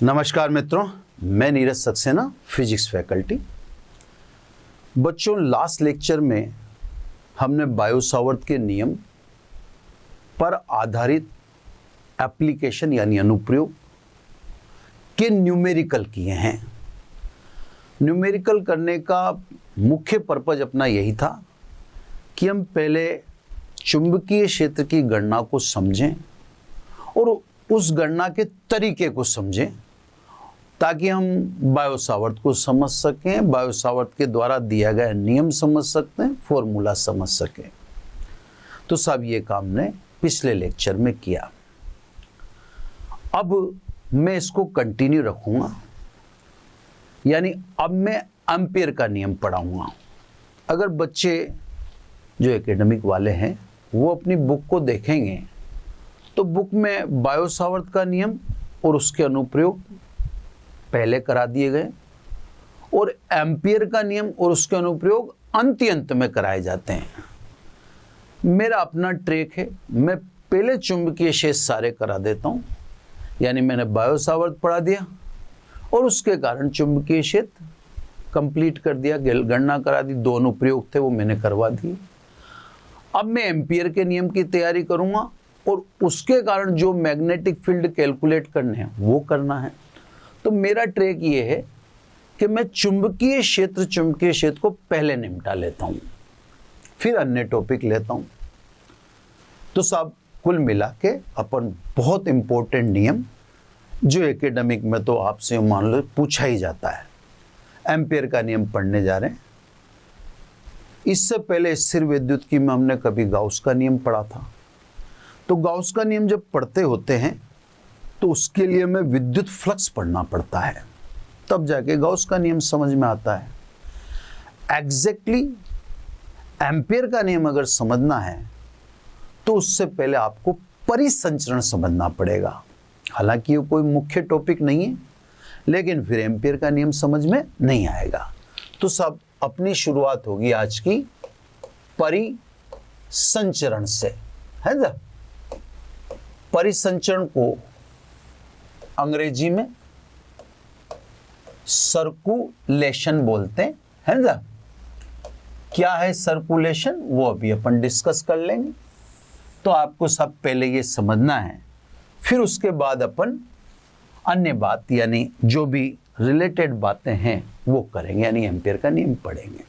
नमस्कार मित्रों, मैं नीरज सक्सेना, फिजिक्स फैकल्टी। बच्चों, लास्ट लेक्चर में हमने बायो-सावर्त के नियम पर आधारित एप्लीकेशन यानी अनुप्रयोग के न्यूमेरिकल किए हैं। न्यूमेरिकल करने का मुख्य पर्पज अपना यही था कि हम पहले चुंबकीय क्षेत्र की गणना को समझें और उस गणना के तरीके को समझें ताकि हम बायो-सावर्त को समझ सकें, बायो-सावर्त के द्वारा दिया गया नियम समझ सकते हैं, फॉर्मूला समझ सकें। तो सब ये काम ने पिछले लेक्चर में किया। अब मैं इसको कंटिन्यू रखूंगा, यानी अब मैं एम्पियर का नियम पढ़ाऊंगा। अगर बच्चे जो एकेडमिक वाले हैं वो अपनी बुक को देखेंगे तो बुक में बायो-सावर्त का नियम और उसके अनुप्रयोग पहले करा दिए गए और एम्पियर का नियम और उसके अनुप्रयोग अंत में कराए जाते हैं। मेरा अपना ट्रेक है, मैं पहले चुंबकीय क्षेत्र सारे करा देता हूं, यानी मैंने बायो-सावर्त पढ़ा दिया और उसके कारण चुंबकीय क्षेत्र कंप्लीट कर दिया, गणना करा दी, दो अनुप्रयोग थे वो मैंने करवा दिए। अब मैं एम्पियर के नियम की तैयारी करूंगा और उसके कारण जो मैग्नेटिक फील्ड कैलकुलेट करने हैं वो करना है। तो मेरा ट्रेक ये है कि मैं चुंबकीय क्षेत्र को पहले निपटा लेता हूं, फिर अन्य टॉपिक लेता हूं। तो सब कुल मिला के अपन बहुत इंपॉर्टेंट नियम जो एकेडमिक में तो आपसे मान लो पूछा ही जाता है, एम्पियर का नियम पढ़ने जा रहे हैं। इससे पहले स्थिर विद्युत की में हमने कभी गाउस का नियम पढ़ा था। तो गाउस का नियम जब पढ़ते होते हैं तो उसके लिए हमें विद्युत फ्लक्स पढ़ना पड़ता है, तब जाके गाउस का नियम समझ में आता है। एग्जैक्टली एम्पियर का नियम अगर समझना है तो उससे पहले आपको परिसंचरण समझना पड़ेगा। हालांकि ये कोई मुख्य टॉपिक नहीं है, लेकिन फिर एम्पियर का नियम समझ में नहीं आएगा। तो सब अपनी शुरुआत होगी आज की परिसंचरण से, है ना। परिसंचरण को अंग्रेजी में सर्कुलेशन बोलते हैं, है ना। क्या है सर्कुलेशन वो अभी अपन डिस्कस कर लेंगे। तो आपको सब पहले ये समझना है, फिर उसके बाद अपन अन्य बात यानी जो भी रिलेटेड बातें हैं वो करेंगे, यानी एम्पियर का नियम पढ़ेंगे।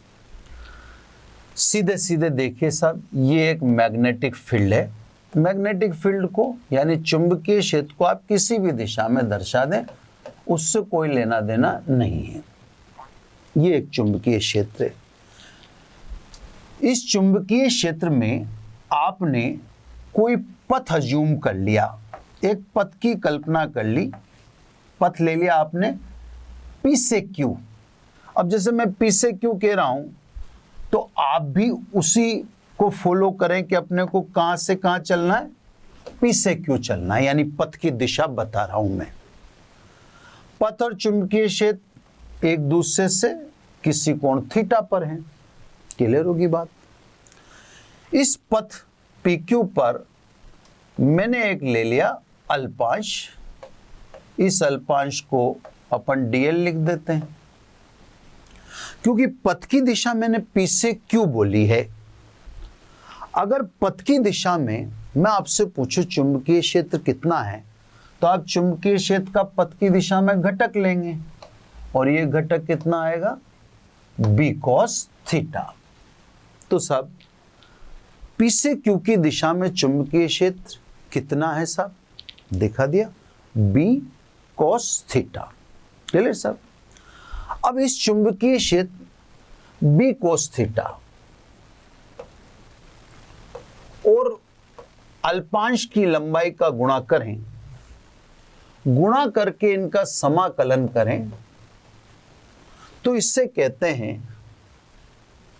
सीधे सीधे देखिए साहब, ये एक मैग्नेटिक फील्ड है। मैग्नेटिक फील्ड को यानी चुंबकीय क्षेत्र को आप किसी भी दिशा में दर्शा दें, उससे कोई लेना देना नहीं है। ये एक चुंबकीय क्षेत्र है। इस चुंबकीय क्षेत्र में आपने कोई पथ अज्यूम कर लिया, एक पथ की कल्पना कर ली, पथ ले लिया आपने P से Q। अब जैसे मैं P से Q कह रहा हूं तो आप भी उसी को फॉलो करें कि अपने को कहां से कहां चलना है, P से Q चलना है, यानी पथ की दिशा बता रहा हूं मैं। पथ और चुंबकीय क्षेत्र एक दूसरे से किसी कोण थीटा पर हैं, क्लियर होगी बात। इस पथ PQ पर मैंने एक ले लिया अल्पांश, इस अल्पांश को अपन dl लिख देते हैं, क्योंकि पथ की दिशा मैंने P से Q बोली है। अगर पथ की दिशा में मैं आपसे पूछूं चुंबकीय क्षेत्र कितना है, तो आप चुंबकीय क्षेत्र का पथ की दिशा में घटक लेंगे और ये घटक कितना आएगा, b cos थीटा। तो सब P से Q की दिशा में चुंबकीय क्षेत्र कितना है साहब, दिखा दिया, b cos थीटा। क्लियर साहब। अब इस चुंबकीय क्षेत्र b cos थीटा और अल्पांश की लंबाई का गुणा करें, गुणा करके इनका समाकलन करें, तो इससे कहते हैं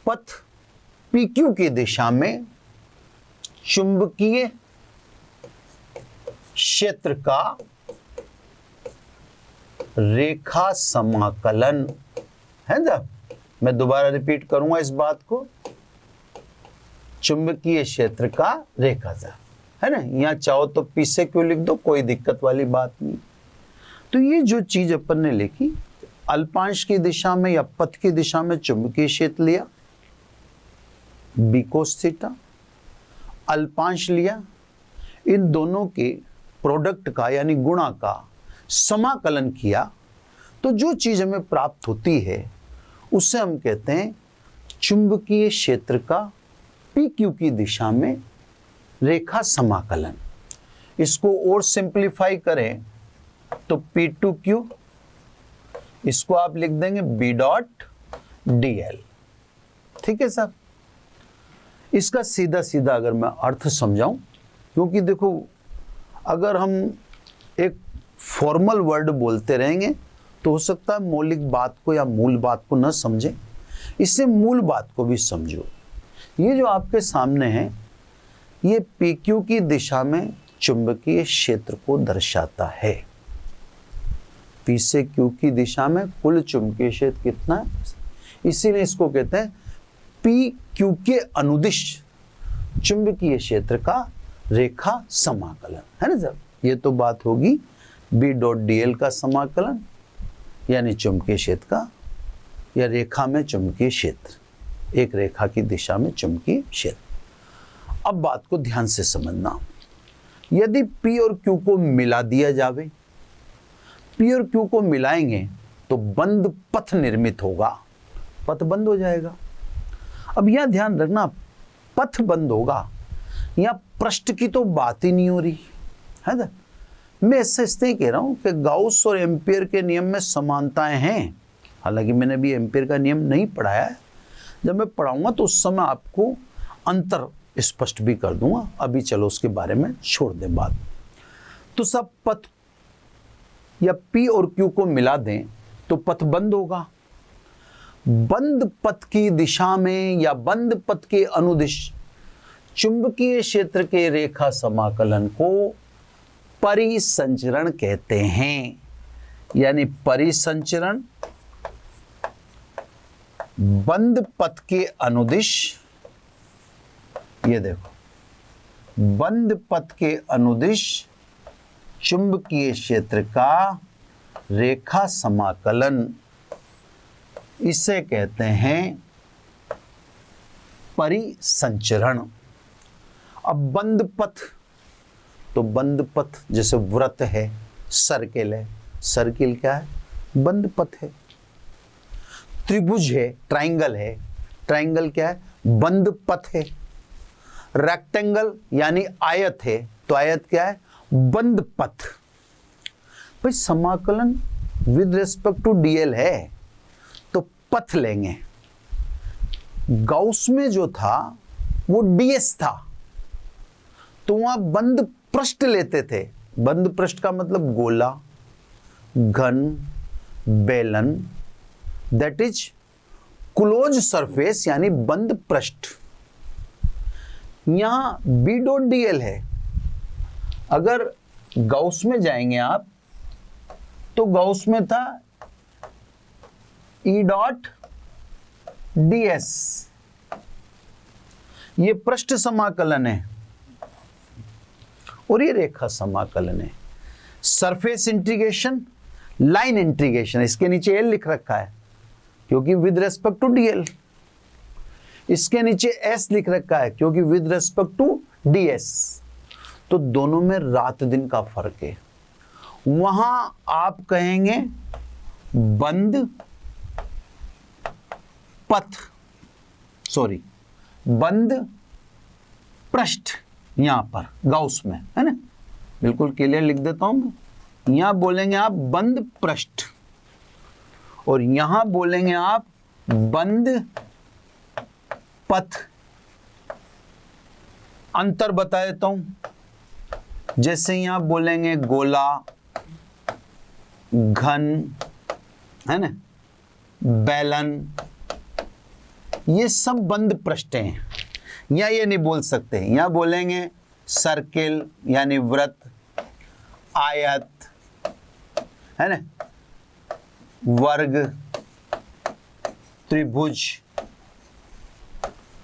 पथ PQ की दिशा में चुंबकीय क्षेत्र का रेखा समाकलन, है ना। मैं दोबारा रिपीट करूंगा इस बात को, चुंबकीय क्षेत्र का रेखाचा, है ना। यहां चाहो तो P से Q लिख दो, कोई दिक्कत वाली बात नहीं। तो ये जो चीज अपन ने लिखी, अल्पांश की दिशा में या पथ की दिशा में चुंबकीय क्षेत्र लिया b cos थीटा, अल्पांश लिया, इन दोनों के प्रोडक्ट का यानी गुणा का समाकलन किया, तो जो चीज हमें प्राप्त होती है उसे हम कहते हैं चुंबकीय क्षेत्र का PQ की दिशा में रेखा समाकलन। इसको और सिंपलीफाई करें तो P2Q, इसको आप लिख देंगे B डॉट DL। ठीक है सर, इसका सीधा सीधा अगर मैं अर्थ समझाऊं, क्योंकि देखो अगर हम एक फॉर्मल वर्ड बोलते रहेंगे तो हो सकता है मौलिक बात को या मूल बात को न समझें, इससे मूल बात को भी समझो। ये जो आपके सामने है ये PQ की दिशा में चुंबकीय क्षेत्र को दर्शाता है। P से Q की दिशा में कुल चुंबकीय क्षेत्र कितना है, इसीलिए इसको कहते हैं PQ के अनुदिश चुंबकीय क्षेत्र का रेखा समाकलन, है ना सर। ये तो बात होगी B डॉट DL का समाकलन, यानी चुंबकीय क्षेत्र का या रेखा में चुंबकीय क्षेत्र, एक रेखा की दिशा में चुंबकीय क्षेत्र। अब बात को ध्यान से समझना, यदि P और Q को मिला दिया जावे, P और Q को मिलाएंगे तो बंद पथ निर्मित होगा, पथ बंद हो जाएगा। अब यह ध्यान रखना, पथ बंद होगा, या पृष्ठ की तो बात ही नहीं हो रही है ना। मैं इससे इसलिए कह रहा हूं कि गाउस और एम्पियर के नियम में समानताएं हैं, हालांकि मैंने भी एम्पियर का नियम नहीं पढ़ाया है, जब मैं पढ़ाऊंगा तो उस समय आपको अंतर स्पष्ट भी कर दूंगा। अभी चलो उसके बारे में छोड़ दें बात। तो सब पथ या P और Q को मिला दें तो पथ बंद होगा। बंद पथ की दिशा में या बंद पथ के अनुदिश चुंबकीय क्षेत्र के रेखा समाकलन को परिसंचरण कहते हैं, यानी परिसंचरण बंद पथ के अनुदिश, ये देखो बंद पथ के अनुदिश चुंबकीय क्षेत्र का रेखा समाकलन, इसे कहते हैं परिसंचरण। अब बंद पथ, तो बंद पथ जैसे वृत्त है, सर्किल है, सर्किल क्या है, बंद पथ है। त्रिभुज है, ट्रायंगल है, ट्रायंगल क्या है, बंद पथ है। रेक्टेंगल यानी आयत है, तो आयत क्या है, बंद पथ। भाई समाकलन विद रिस्पेक्ट टू DL है तो पथ लेंगे। गाउस में जो था वो DS था, तो वहां बंद पृष्ठ लेते थे। बंद पृष्ठ का मतलब गोला, घन, बेलन, दैट इज क्लोज सरफेस, यानी बंद पृष्ठ। यहां B डॉट DL है। अगर गाउस में जाएंगे आप तो गाउस में था E डॉट DS, ये पृष्ठ समाकलन है और ये रेखा समाकलन है। सरफेस इंटीग्रेशन, लाइन इंटीग्रेशन, इसके नीचे L लिख रखा है क्योंकि विद रेस्पेक्ट टू DL, इसके नीचे S लिख रखा है क्योंकि विद रेस्पेक्ट टू DS। तो दोनों में रात दिन का फर्क है। वहां आप कहेंगे बंद पथ, सॉरी बंद पृष्ठ, यहां पर गाउस में है ना, बिल्कुल क्लियर लिख देता हूं मैं। यहां बोलेंगे आप बंद पृष्ठ और यहां बोलेंगे आप बंद पथ। अंतर बता देता हूं, जैसे यहां बोलेंगे गोला, घन, है ना, बेलन, ये सब बंद पृष्ठ हैं। या ये नहीं बोल सकते, यहां बोलेंगे सर्किल यानी वृत्त, आयत, है ना, वर्ग, त्रिभुज।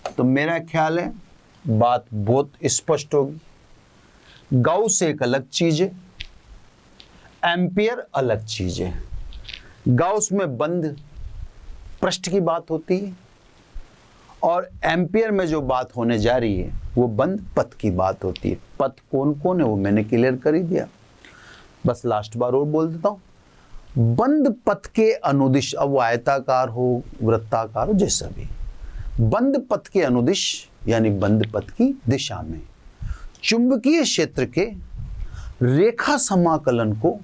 तो मेरा ख्याल है बात बहुत स्पष्ट होगी। गाउस एक अलग चीज है, एम्पियर अलग चीज है। गाउस में बंद पृष्ठ की बात होती है और एम्पियर में जो बात होने जा रही है वो बंद पथ की बात होती है। पथ कौन कौन है वो मैंने क्लियर कर ही दिया, बस लास्ट बार और बोल देता हूं। बंद पथ के अनुदिश, अब वो आयताकार हो वृत्ताकार हो जैसा भी, बंद पथ के अनुदिश यानी बंद पथ की दिशा में चुंबकीय क्षेत्र के रेखा समाकलन को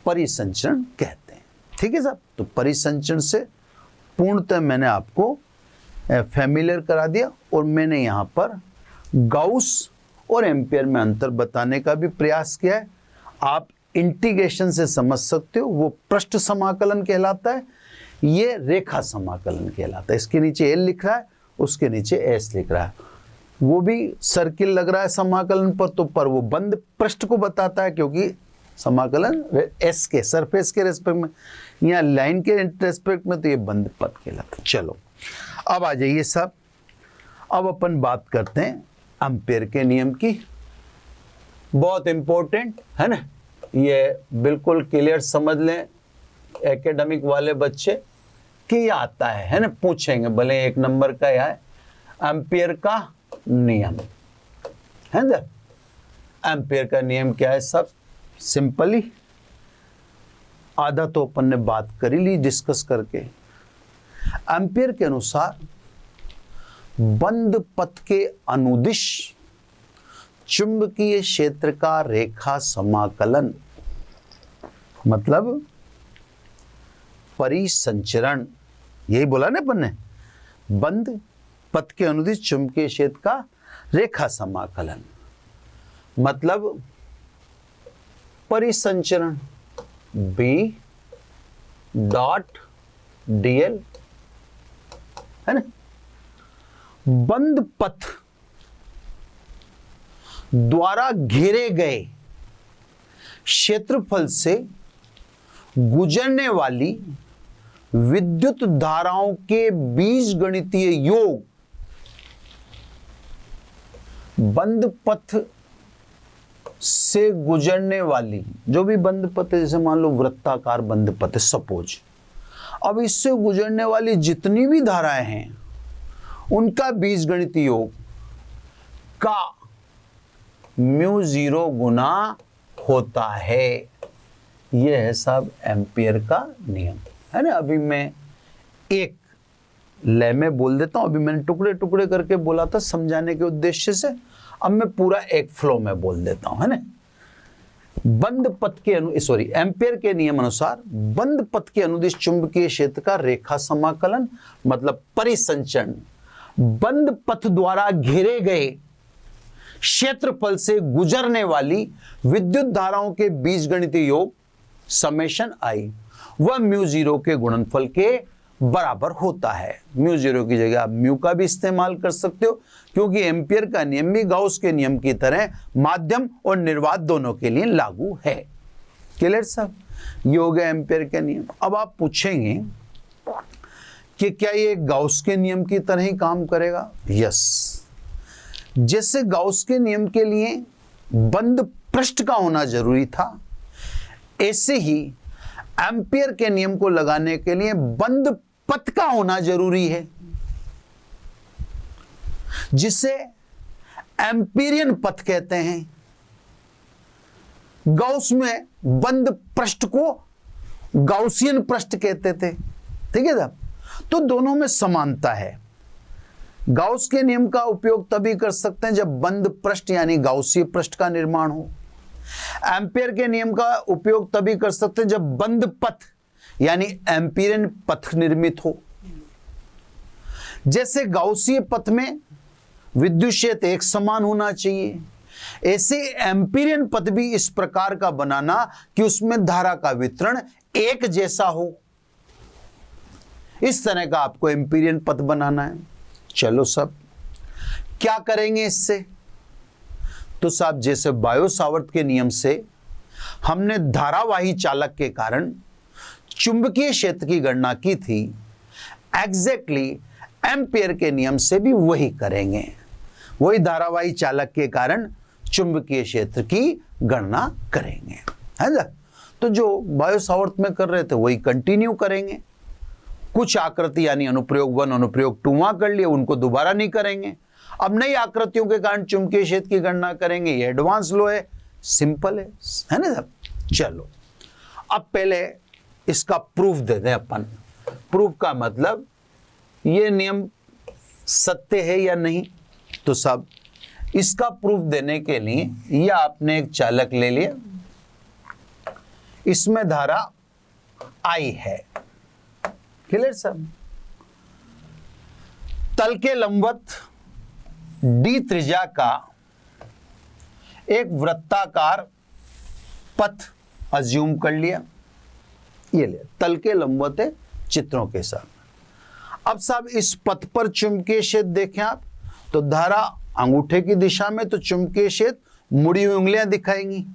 परिसंचरण कहते हैं। ठीक है साहब, तो परिसंचरण से पूर्णतः मैंने आपको फैमिलियर करा दिया और मैंने यहाँ पर गाउस और एम्पियर में अंतर बताने का भी प्रयास किया है। आप इंटीग्रेशन से समझ सकते हो, वो पृष्ठ समाकलन कहलाता है, ये रेखा समाकलन कहलाता है। इसके नीचे एल लिख रहा है, उसके नीचे एस लिख रहा है, वो भी सर्किल लग रहा है समाकलन पर, तो पर वो बंद पृष्ठ को बताता है क्योंकि समाकलन एस के सरफेस के रेस्पेक्ट में, यहाँ लाइन के रेस्पेक्ट में, तो ये बंद पथ कहलाता है। चलो अब आ जाइए साहब, अब अपन बात करते हैं एम्पियर के नियम की। बहुत इंपॉर्टेंट है ना, ये बिल्कुल क्लियर समझ लें एकेडमिक वाले बच्चे कि ये आता है ना, पूछेंगे भले एक नंबर का यह है एम्पियर का नियम है ना। एम्पियर का नियम क्या है सब, सिंपली आधा तो अपन ने बात करी ली डिस्कस करके। एम्पियर के अनुसार बंद पथ के अनुदिश चुंबकीय क्षेत्र का रेखा समाकलन मतलब परिसंचरण, यही बोला ना अपन ने, बंद पथ के अनुदिश चुंबकीय क्षेत्र का रेखा समाकलन मतलब परिसंचरण B डॉट dl है ना। बंद पथ द्वारा घेरे गए क्षेत्रफल से गुजरने वाली विद्युत धाराओं के बीजगणितीय योग बंद पथ से गुजरने वाली, जो भी बंद पथ है, जैसे मान लो वृत्ताकार बंद पथ है सपोज, अब इससे गुजरने वाली जितनी भी धाराएं हैं उनका बीजगणितीय योग का μ0 गुना होता है। यह है साहब एम्पियर का नियम है ना। अभी मैं एक लय में बोल देता हूं, अभी मैंने टुकड़े टुकड़े करके बोला था समझाने के उद्देश्य से, अब मैं पूरा एक फ्लो में बोल देता हूं है ना। बंद पथ के एम्पियर के नियम अनुसार बंद पथ के अनुदिश चुंबकीय क्षेत्र का रेखा समाकलन मतलब परिसंचरण बंद पथ द्वारा घेरे गए क्षेत्रफल से गुजरने वाली विद्युत धाराओं के बीजगणितीय योग समेशन आई वह μ0 के गुणनफल के बराबर होता है। μ0 की जगह आप म्यू का भी इस्तेमाल कर सकते हो क्योंकि एम्पियर का नियम भी गाउस के नियम की तरह माध्यम और निर्वात दोनों के लिए लागू है। क्लियर साहब, ये हो गया एम्पियर के नियम। अब आप पूछेंगे कि क्या ये गाउस के नियम की तरह ही काम करेगा? यस, जैसे गाउस के नियम के लिए बंद पृष्ठ का होना जरूरी था, ऐसे ही एम्पियर के नियम को लगाने के लिए बंद पथ का होना जरूरी है, जिसे एम्पीरियन पथ कहते हैं। गाउस में बंद पृष्ठ को गाउसियन पृष्ठ कहते थे। ठीक है साहब, तो दोनों में समानता है। गाउस के नियम का उपयोग तभी कर सकते हैं जब बंद पृष्ठ यानी गाउसीय पृष्ठ का निर्माण हो। एम्पियर के नियम का उपयोग तभी कर सकते हैं जब बंद पथ यानी एम्पीरियन पथ निर्मित हो। जैसे गाउसीय पथ में विद्युत क्षेत्र एक समान होना चाहिए, ऐसे एम्पीरियन पथ भी इस प्रकार का बनाना कि उसमें धारा का वितरण एक जैसा हो। इस तरह का आपको एम्पीरियन पथ बनाना है। चलो सब क्या करेंगे इससे? तो साहब जैसे बायो सावर्त के नियम से हमने धारावाही चालक के कारण चुंबकीय क्षेत्र की गणना की थी, एग्जैक्टली एम्पियर के नियम से भी वही करेंगे। वही धारावाही चालक के कारण चुंबकीय क्षेत्र की गणना करेंगे, है ना। तो जो बायो सावर्त में कर रहे थे वही कंटिन्यू करेंगे। कुछ आकृति यानी अनुप्रयोग 1 अनुप्रयोग 2 वहां कर लिए, उनको दोबारा नहीं करेंगे। अब नई आकृतियों के कारण चुंबकीय क्षेत्र की गणना करेंगे। ये एडवांस लो है, सिंपल है ना साहब। चलो अब पहले इसका प्रूफ दे दें अपन। प्रूफ का मतलब ये नियम सत्य है या नहीं। तो सब इसका प्रूफ देने के लिए ये आपने एक चालक ले लिया, इसमें धारा I है। क्लियर सब। तल के लंबवत d त्रिज्या का एक वृत्ताकार पथ अज्यूम कर लिया। ये ले तल के लंबवत है चित्रों के साथ। अब साहब इस पथ पर चुंबकीय क्षेत्र देखें आप, तो धारा अंगूठे की दिशा में, तो चुंबकीय क्षेत्र मुड़ी हुई उंगलियां दिखाएंगी।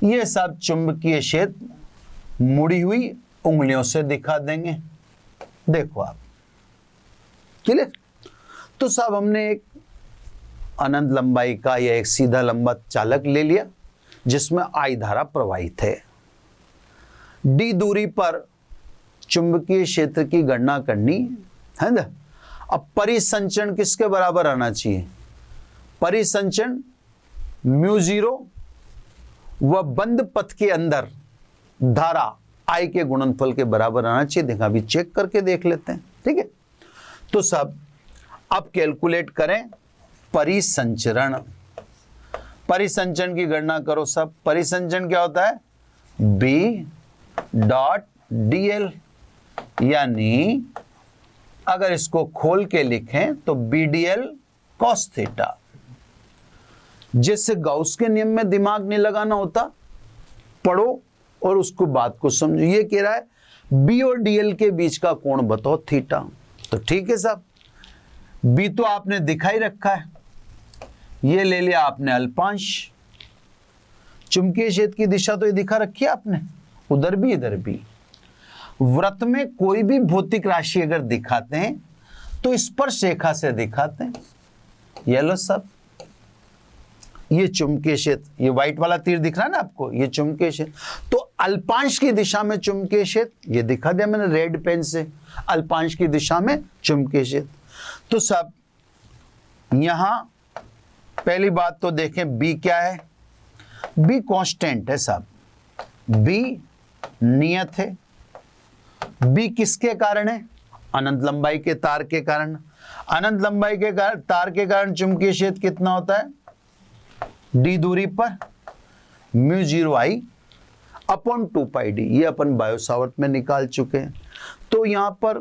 ये सब चुंबकीय क्षेत्र मुड़ी हुई उंगलियों से दिखा देंगे। देखो आप, क्लियर। तो साहब हमने एक अनंत लंबाई का या एक सीधा लंबा चालक ले लिया जिसमें I धारा प्रवाहित है। d दूरी पर चुंबकीय क्षेत्र की गणना करनी है ना। अब परिसंचरण किसके बराबर आना चाहिए? परिसंचरण μ0 व बंद पथ के अंदर धारा I के गुणनफल के बराबर आना चाहिए। देखा, अभी चेक करके देख लेते हैं, ठीक है। तो सब अब कैलकुलेट करें परिसंचरण। परिसंचरण की गणना करो सब। परिसंचरण क्या होता है? B.dl, यानी अगर इसको खोल के लिखें तो BDL cos थीटा। जिससे गाउस के नियम में दिमाग नहीं लगाना होता, पढ़ो और उसको बात को समझो। ये कह रहा है B और DL के बीच का कोण बताओ थीटा। तो ठीक है साहब, B तो आपने दिखाई रखा है, ये ले लिया आपने अल्पांश। चुंबकीय क्षेत्र की दिशा तो ये दिखा रखी है आपने, उधर भी इधर भी। वृत्त में कोई भी भौतिक राशि अगर दिखाते हैं तो स्पर्श रेखा से दिखाते हैं। ये लो सब, ये चुंबकीय क्षेत्र, ये व्हाइट वाला तीर दिख रहा है ना आपको, ये चुंबकीय क्षेत्र। तो अल्पांश की दिशा में चुंबकीय क्षेत्र, ये दिखा दिया मैंने रेड पेन से, अल्पांश की दिशा में चुंबकीय क्षेत्र। तो सब यहां पहली बात तो देखें B क्या है? B कांस्टेंट है साहब, B नियत है। B किसके कारण है? अनंत लंबाई के तार के कारण। अनंत लंबाई के तार के कारण चुंबकीय क्षेत्र कितना होता है? D दूरी पर μ0I अपॉन 2πd। ये अपन बायो सावर्त में निकाल चुके हैं। तो यहां पर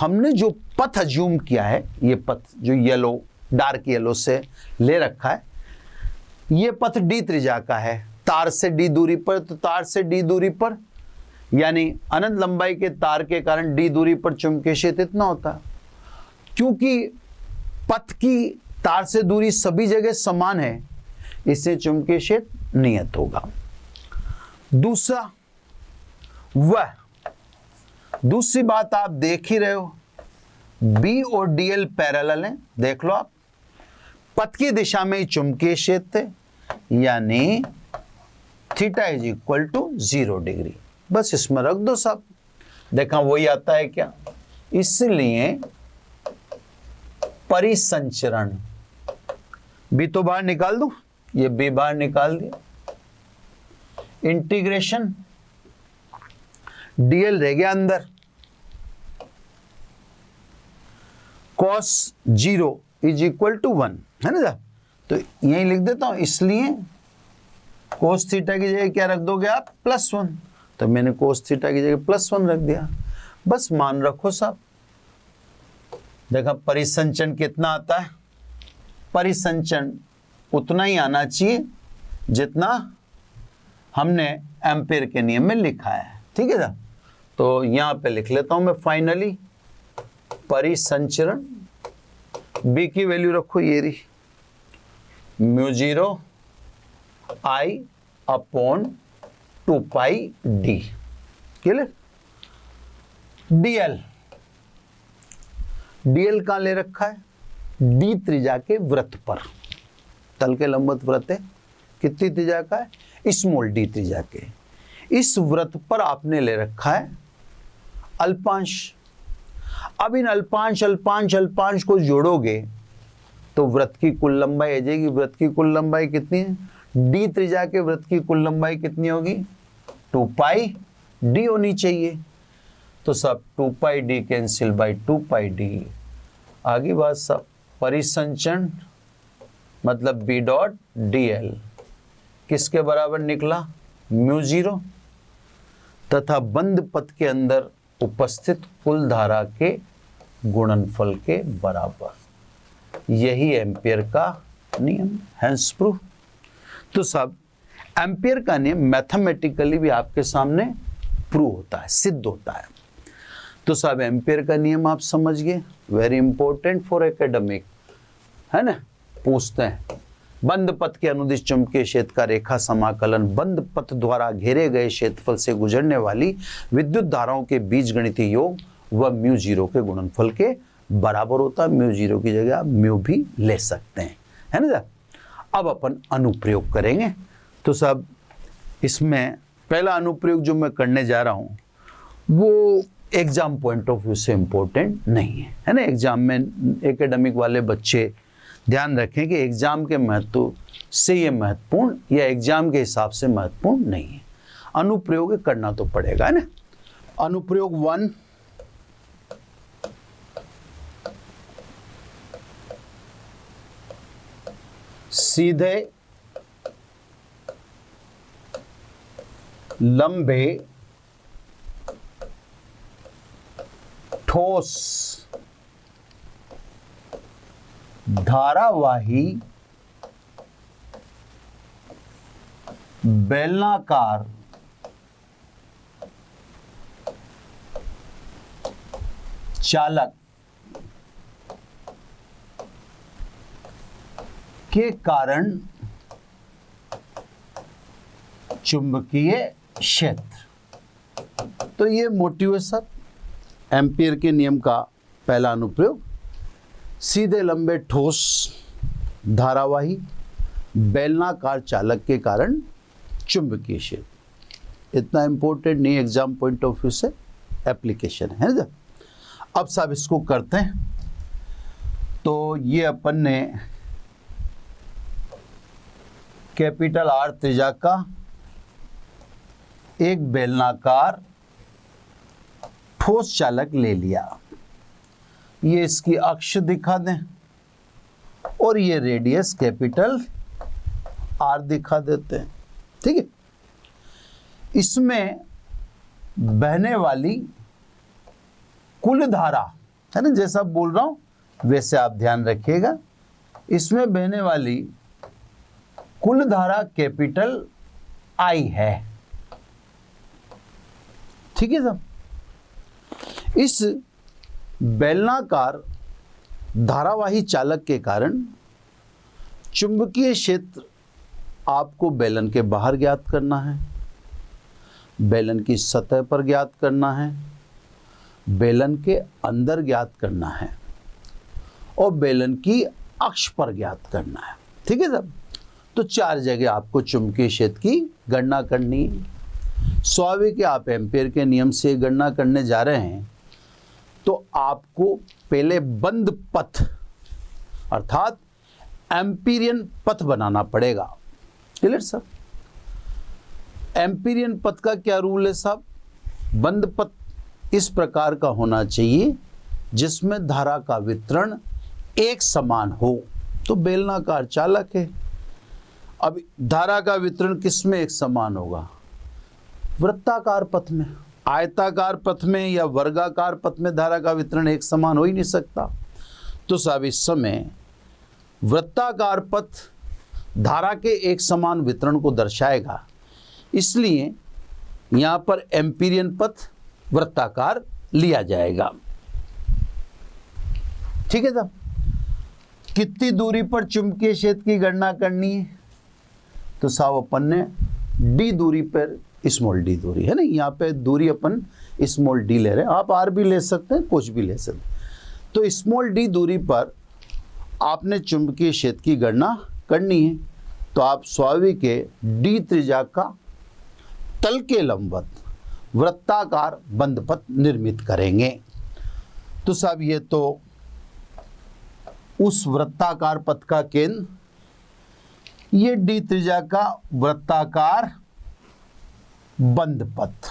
हमने जो पथ अज्यूम किया है, ये पथ जो येलो, डार्क येलो से ले रखा है, ये पथ D त्रिज्या का है, तार से D दूरी पर। तो तार से D दूरी पर यानी अनंत लंबाई के तार के कारण D दूरी पर चुंबकीय क्षेत्र इतना होता है। क्योंकि पथ की तार से दूरी सभी जगह समान है, इससे चुंबकीय क्षेत्र नियत होगा। दूसरा, वह दूसरी बात आप देख ही रहे हो, B और DL पैरेलल हैं। देख लो आप, पथ की दिशा में ही चुंबकीय क्षेत्र है, यानी theta is equal to 0 degree. बस इसमें रख दो सब। देखा वही आता है क्या? इसलिए परिसंचरण, B तो बाहर निकाल दो, ये B बाहर निकाल दिया। इंटीग्रेशन DL रह गया अंदर, cos 0 इज इक्वल टू 1, है ना। तो यही लिख देता हूं, इसलिए cos थीटा की जगह क्या रख दोगे आप? +1। तो मैंने cos थीटा की जगह +1 रख दिया। बस मान रखो साहब। देखा परिसंचरण कितना आता है? परिसंचरण उतना ही आना चाहिए जितना हमने एम्पेयर के नियम में लिखा है, ठीक है ना। तो यहां पे लिख लेता हूं मैं फाइनली, परिसंचरण B की वैल्यू रखो ये रही, μ0 I upon 2πd। Clear? DL कहां ले रखा है? D त्रिज्या के वृत्त पर। तल के लंबवत वृत्त है, कितनी त्रिज्या का है? स्मॉल d त्रिज्या के। इस वृत्त पर आपने ले रखा है अल्पांश। अब इन अल्पांश अल्पांश अल्पांश को जोड़ोगे तो वृत्त की कुल लंबाई आ जाएगी। वृत्त की कुल लंबाई कितनी है? डी त्रिज्या के वृत्त की कुल लंबाई कितनी होगी? 2 पाई डी होनी चाहिए। तो सब 2 pi D cancel by 2 pi D. आगे बात सब परिसंचरण मतलब बी डॉट डी एल किसके बराबर निकला? μ0 तथा बंद पथ के अंदर उपस्थित कुल धारा के गुणनफल के बराबर। यही एम्पियर का नियम, हैंस प्रूफ। तो सब एम्पियर का नियम मैथमेटिकली भी आपके सामने प्रूव होता है, सिद्ध होता है। तो सब एम्पियर का नियम आप समझ गए, वेरी इंपॉर्टेंट फॉर एकेडमिक, है ना। पूछते हैं बंद पथ के अनुदिश चुंबकीय क्षेत्र का रेखा समाकलन बंद पथ द्वारा घेरे गए क्षेत्रफल से गुजरने वाली विद्युत धाराओं के बीजगणितीय योग व μ0 के गुणनफल के बराबर होता है। μ0 की जगह आप म्यू भी ले सकते हैं, है ना। अब अपन अनुप्रयोग करेंगे। तो सब इसमें पहला अनुप्रयोग जो मैं करने जा रहा हूं वो एग्जाम पॉइंट ऑफ व्यू से इंपॉर्टेंट नहीं है ना। एग्जाम में एकेडमिक वाले बच्चे ध्यान रखें कि एग्जाम के महत्व से ये महत्वपूर्ण या एग्जाम के हिसाब से महत्वपूर्ण नहीं है। अनुप्रयोग करना तो पड़ेगा, है ना। अनुप्रयोग 1, सीधे लंबे ठोस धारावाही बेलनाकार चालक के कारण चुंबकीय क्षेत्र। तो ये मोटिव है सर एम्पियर के नियम का पहला अनुप्रयोग। सीधे लंबे ठोस धारावाही बेलनाकार चालक के कारण चुंबकीय क्षेत्र। इतना इंपॉर्टेंट नहीं, एग्जाम पॉइंट ऑफ व्यू से एप्लीकेशन है ना। अब सब इसको करते हैं। तो ये अपन ने कैपिटल आर त्रिज्या का एक बेलनाकार ठोस चालक ले लिया। ये इसकी अक्ष दिखा दें और ये रेडियस कैपिटल आर दिखा देते हैं, ठीक है। इसमें बहने वाली कुल धारा, है ना, जैसा बोल रहा हूं वैसे आप ध्यान रखिएगा। इसमें बहने वाली कुल धारा कैपिटल आई है, ठीक है साहब। इस बेलनाकार धारावाही चालक के कारण चुंबकीय क्षेत्र आपको बेलन के बाहर ज्ञात करना है, बेलन की सतह पर ज्ञात करना है, बेलन के अंदर ज्ञात करना है और बेलन की अक्ष पर ज्ञात करना है, ठीक है साहब। तो 4 जगह आपको चुंबकीय क्षेत्र की गणना करनी है। स्वाभाविक है आप एम्पियर के नियम से गणना करने जा रहे हैं तो आपको पहले बंद पथ अर्थात एम्पीरियन पथ बनाना पड़ेगा। Clear sir. एम्पीरियन पथ का क्या रूल है साहब? बंद पथ इस प्रकार का होना चाहिए जिसमें धारा का वितरण एक समान हो। तो बेलनाकार चालक है, अब धारा का वितरण किस में एक समान होगा? वृत्ताकार पथ में। आयताकार पथ में या वर्गाकार पथ में धारा का वितरण एक समान हो ही नहीं सकता। तो साहब इस समय वृत्ताकार पथ धारा के एक समान वितरण को दर्शाएगा, इसलिए यहां पर एम्पीरियन पथ वृत्ताकार लिया जाएगा, ठीक है साहब। कितनी दूरी पर चुंबकीय क्षेत्र की गणना करनी है? तो साहब अपन ने डी दूरी पर, स्मॉल डी दूरी है ना, यहाँ पे दूरी अपन स्मॉल डी ले रहे हैं, आप आर भी ले सकते हैं, कुछ भी ले सकते हैं। तो स्मॉल डी दूरी पर आपने चुंबकीय क्षेत्र की गणना करनी है। तो आप स्वाभाविक है डी त्रिज्या का तल के लंबवत वृत्ताकार बंद पथ निर्मित करेंगे। तो साहब ये तो उस वृत्ताकार पथ का केंद्र, ये डी त्रिज्या का वृत्ताकार बंद पथ।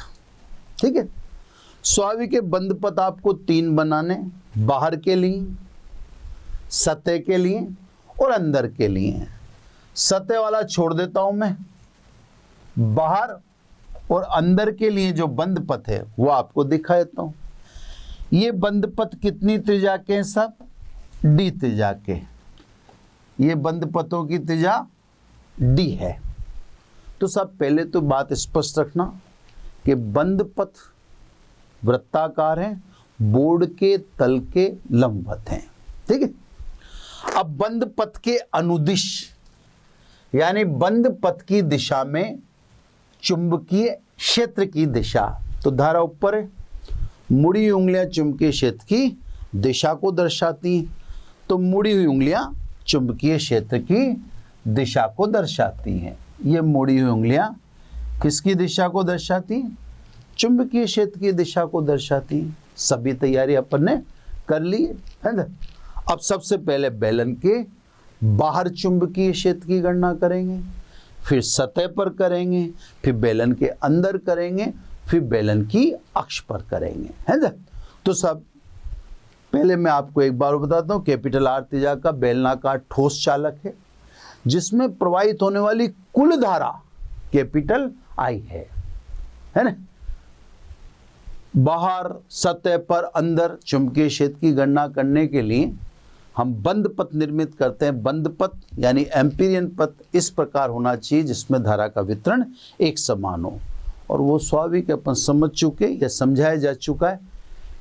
ठीक है, स्वाभाविक है बंद पथ आपको 3 बनाने, बाहर के लिए, सतह के लिए और अंदर के लिए। सतह वाला छोड़ देता हूं मैं, बाहर और अंदर के लिए जो बंद पथ है वो आपको दिखा देता हूं। ये बंद पथ कितनी त्रिज्या के हैं सब? डी त्रिज्या के। ये बंद पथों की त्रिज्या डी है। तो सब पहले तो बात स्पष्ट रखना कि बंद पथ वृत्ताकार है, बोर्ड के तल के लंबवत हैं। ठीक है, अब बंद पथ के अनुदिश यानी बंद पथ की दिशा में चुंबकीय क्षेत्र की दिशा, तो धारा ऊपर है, मुड़ी हुई उंगलियां चुंबकीय क्षेत्र की दिशा को दर्शाती हैं। तो मुड़ी हुई उंगलियां चुंबकीय क्षेत्र की दिशा को दर्शाती हैं। ये मुड़ी हुई उंगलियां किसकी दिशा को दर्शाती हैं? चुंबकीय क्षेत्र की दिशा को दर्शाती हैं। सभी तैयारी अपन ने कर ली है ना। अब सबसे पहले बेलन के बाहर चुंबकीय क्षेत्र की गणना करेंगे, फिर सतह पर करेंगे, फिर बेलन के अंदर करेंगे, फिर बेलन की अक्ष पर करेंगे, है ना। तो सब पहले मैं आपको एक बार बताता हूँ, कैपिटल आर त्रिज्या का बेलनाकार ठोस चालक है जिसमें प्रवाहित होने वाली कुल धारा कैपिटल आई है ना। बाहर, सतह पर, अंदर चुंबकीय क्षेत्र की गणना करने के लिए हम बंद पथ निर्मित करते हैं। बंद पथ यानी एम्पीरियन पथ इस प्रकार होना चाहिए जिसमें धारा का वितरण एक समान हो। और वो स्वाभाविक अपन समझ चुके या समझाया जा चुका है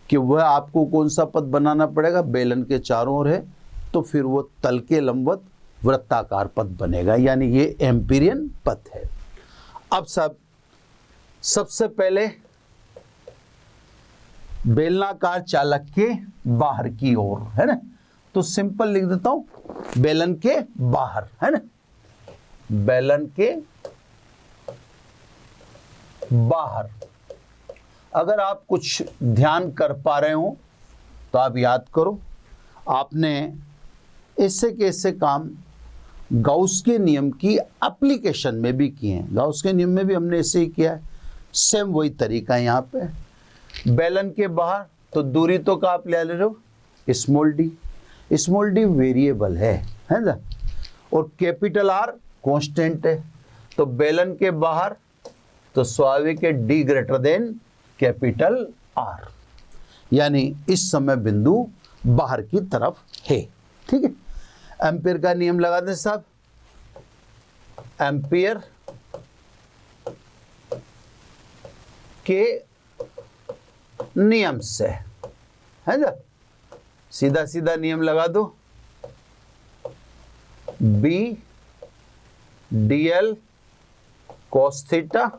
कि वह आपको कौन सा पथ बनाना पड़ेगा, बेलन के चारों ओर है तो फिर वो तल के लंबवत वृत्ताकार पथ बनेगा, यानी ये एम्पीरियन पथ है। अब सबसे पहले बेलनाकार चालक के बाहर की ओर, है ना। तो सिंपल लिख देता हूं, बेलन के बाहर, है ना, बेलन के बाहर। अगर आप कुछ ध्यान कर पा रहे हो तो आप याद करो, आपने ऐसे के ऐसे काम गाउस के नियम की एप्लीकेशन में भी किए हैं। गाउस के नियम में भी हमने ऐसे ही किया है, सेम वही तरीका है यहाँ पे। बेलन के बाहर तो दूरी तो का आप ले रहे हो small D, small D variable है ना, और कैपिटल आर कांस्टेंट है। तो बेलन के बाहर तो स्वाभाविक है D greater than capital R, यानी इस समय बिंदु बाहर की तरफ है। ठीक है, एम्पियर का नियम लगा दें साहब, एम्पियर के नियम से, है ना, सीधा सीधा नियम लगा दो, B D L cos theta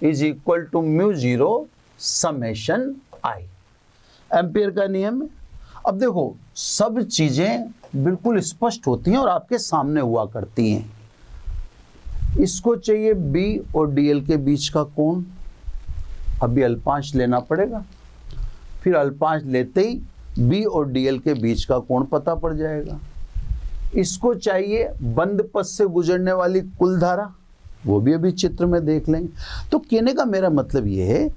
is equal to mu zero summation I. Ampere का नियम है। अब देखो सब चीजें बिल्कुल स्पष्ट होती हैं और आपके सामने हुआ करती हैं। इसको चाहिए बी और डीएल के बीच का कोण, अभी अल्पांश लेना पड़ेगा, फिर अल्पांश लेते ही बी और डीएल के बीच का कोण पता पड़ जाएगा। इसको चाहिए बंद पथ से गुजरने वाली कुल धारा, वो भी अभी चित्र में देख लेंगे। तो कहने का मेरा मतलब ये है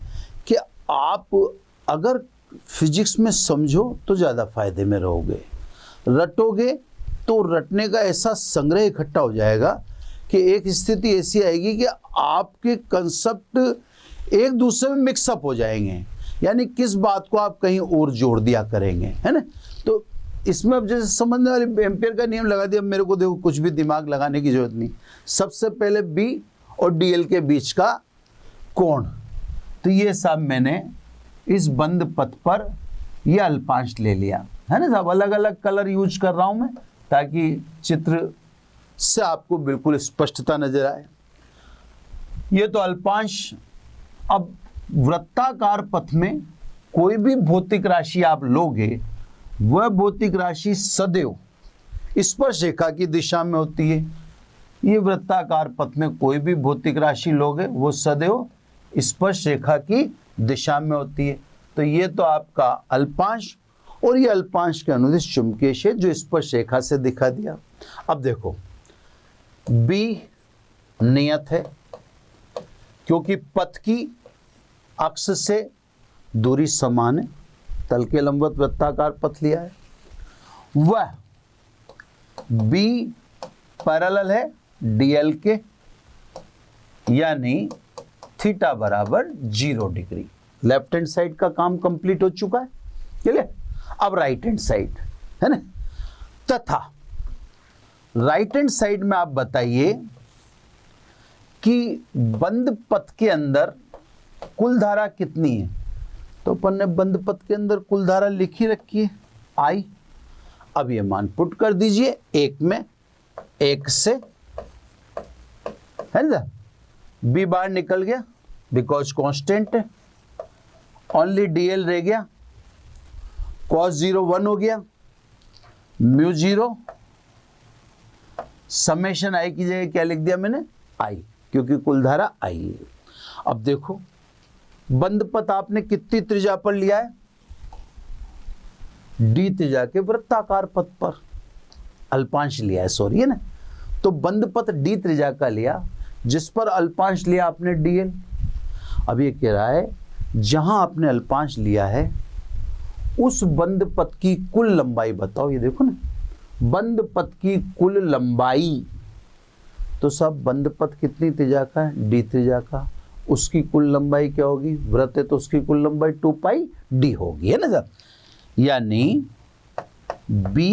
कि आप अगर फिजिक्स में समझो तो ज़्यादा फायदे में रहोगे, रटोगे तो रटने का ऐसा संग्रह इकट्ठा हो जाएगा कि एक स्थिति ऐसी आएगी कि आपके कंसेप्ट एक दूसरे में मिक्सअप हो जाएंगे, यानी किस बात को आप कहीं और जोड़ दिया करेंगे, है ना। तो इसमें अब जैसे समझने वाले एम्पियर का नियम लगा दिया, मेरे को देखो कुछ भी दिमाग लगाने की जरूरत नहीं। सबसे पहले बी और डीएल के बीच का कोण, तो ये सब मैंने इस बंद पथ पर ये अल्पांश ले लिया, है ना साहब। अलग अलग कलर यूज कर रहा हूं मैं ताकि चित्र से आपको बिल्कुल स्पष्टता नजर आए। ये तो अल्पांश। अब वृत्ताकार पथ में कोई भी भौतिक राशि आप लोगे, वह भौतिक राशि सदैव स्पर्श रेखा की दिशा में होती है। ये वृत्ताकार पथ में कोई भी भौतिक राशि लोगे वो सदैव स्पर्श रेखा की दिशा में होती है। तो ये तो आपका अल्पांश और ये अल्पांश के अनुदिश चुंबकीय क्षेत्र जो स्पर्श रेखा से दिखा दिया। अब देखो बी नियत है क्योंकि पथ की अक्ष से दूरी समान है, तल के लंबवत वृत्ताकार पथ लिया है। वह बी पैरेलल है डीएल के, यानी थीटा बराबर 0 डिग्री। लेफ्ट हैंड साइड का काम कंप्लीट हो चुका है, क्लियर। अब राइट हैंड साइड है ना, तथा राइट हैंड साइड में आप बताइए कि बंद पथ के अंदर कुल धारा कितनी है। तो अपन ने बंद पथ के अंदर कुल धारा लिखी रखी है आई। अब ये मान पुट कर दीजिए, एक में एक से, है ना, बी बार निकल गया बिकॉज कांस्टेंट है, ओनली डीएल रह गया, cos 0 1 हो गया, म्यू 0 समेशन आई की जगह क्या लिख दिया मैंने आई, क्योंकि कुल धारा आई है। अब देखो बंद पथ आपने कितनी त्रिज्या पर लिया है, डी त्रिज्या के वृत्ताकार पथ पर अल्पांश लिया है, सॉरी है ना। तो बंद पथ डी त्रिज्या का लिया जिस पर अल्पांश लिया आपने डीएल। अब ये कह रहा है जहां आपने अल्पांश लिया है उस बंद पथ की कुल लंबाई बताओ। ये देखो ना, बंद पथ की कुल लंबाई, तो सब बंद पथ कितनी त्रिज्या का है, डी त्रिज्या का, उसकी कुल लंबाई क्या होगी, वृत्त है तो उसकी कुल लंबाई 2 पाई डी होगी, है ना सर। यानी बी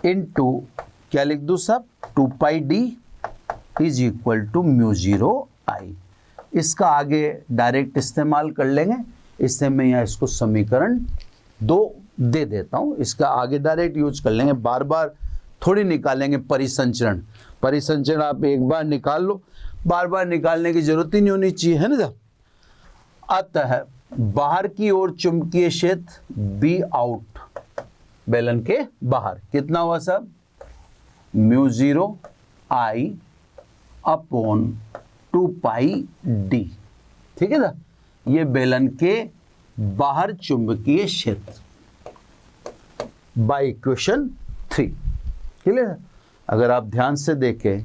इंटू क्या लिख दूं सब, 2 pi D is equal to mu 0 I. इसका आगे डायरेक्ट इस्तेमाल कर लेंगे, इससे मैं यहाँ इसको समीकरण 2 दे देता हूँ, इसका आगे डायरेक्ट यूज कर लेंगे, बार बार थोड़ी निकालेंगे परिसंचरण। परिसंचरण आप एक बार निकाल लो, बार बार निकालने की जरूरत ही नहीं होनी चाहिए, है ना। अतः बाहर की ओर चुंबकीय क्षेत्र बी आउट, बेलन के बाहर कितना हुआ सब, mu 0 I upon 2 pi D, ठीक है ना। ये बेलन के बाहर चुंबकीय क्षेत्र बाय इक्वेशन 3, क्लियर। अगर आप ध्यान से देखें